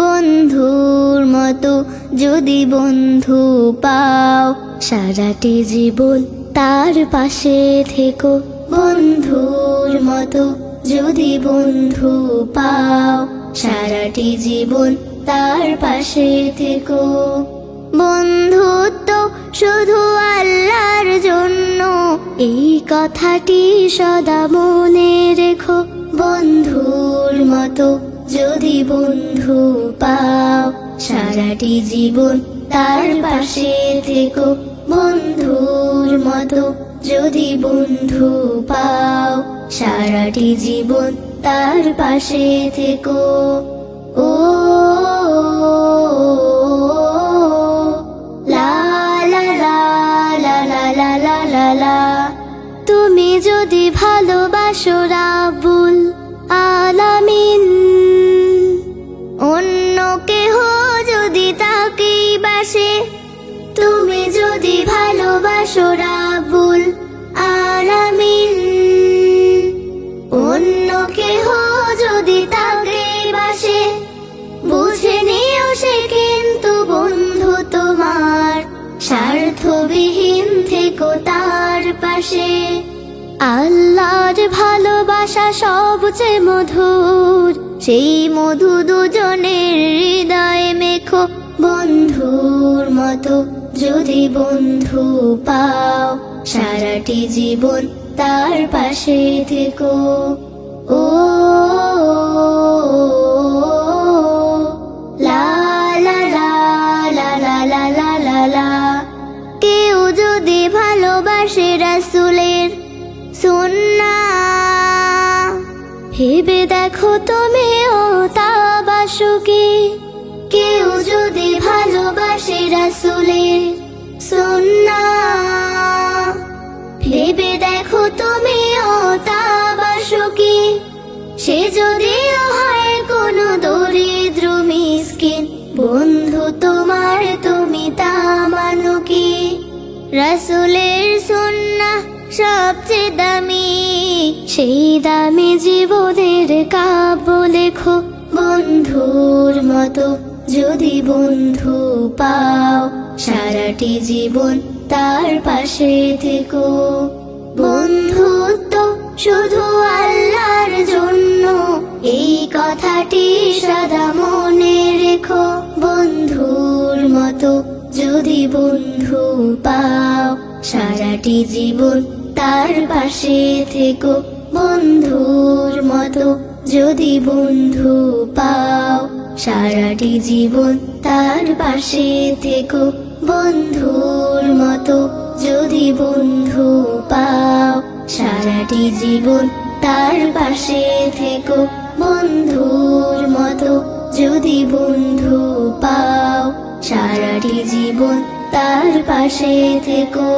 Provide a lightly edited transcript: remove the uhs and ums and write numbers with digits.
বন্ধুর মতো যদি বন্ধু পাও, সারাটি জীবন তার পাশে থেকো। বন্ধুর মতো যদি বন্ধু পাও, সারাটি জীবন তার পাশে থেকো। বন্ধুত্ব শুধু আল্লাহর জন্য, এই কথাটি সদা মনে রেখো। বন্ধুর মতো যদি বন্ধু পাও, সারাটি জীবন তার পাশে থেকো। বন্ধুর মতো যদি বন্ধু পাও, সারাটি জীবন তার পাশে থেকো। ও লা লা লা লা লা লা লা লা লা। তুমি যদি ভালোবাসো রাব্বুল আলামিন, অন্য কেহ যদি তাকেই বাসে। তুমি যদি ভালোবাসো রাব্বুল আলামিন, অন্য কেহ যদি তাকেই বাসে। বুঝে নিও সে কিন্তু বন্ধু তোমার, স্বার্থবিহীন থেকো তার পাশে। আল্লাহর ভালোবাসা সবচেয়ে মধুর, সেই মধু দুজনের হৃদয়ে মেখো। বন্ধুর মতো যদি বন্ধু পাও, সারাটি জীবন তার পাশে থেকো। ও লা লা লা লা লা লা লা লা লা। কেউ যদি ভালোবাসে রাসূলের সুন্নাহ, ভেবে দেখো তুমিও তা বাসো কি। কেউ যদি ভালোবাসে রাসূলের সুন্নাহ, ভেবে দেখো তুমিও তা বাসো কি। সে যদিও হয় কোনো দরিদ্র মিসকিন, বন্ধু তোমার তুমি তা মানো কি। রাসূলের সুন্নাহ সবচেয়ে দামি, সেই দামি জীবনের কাব্য লেখো। বন্ধুর মতো যদি বন্ধু পাও, সারাটি জীবন তার পাশে থেকো। বন্ধুত্ব শুধু আল্লাহর জন্য, এই কথাটি সদা মনে রেখো। বন্ধুর মতো যদি বন্ধু পাও, সারাটি জীবন তার পাশে থেকো। বন্ধুর মতো যদি বন্ধু পাও, সারাটি জীবন তার পাশে থেকো। বন্ধুর মতো যদি বন্ধু পাও, সারাটি জীবন তার পাশে থেকো। বন্ধুর মতো যদি বন্ধু পাও, সারাটি জীবন তার পাশে থেকো।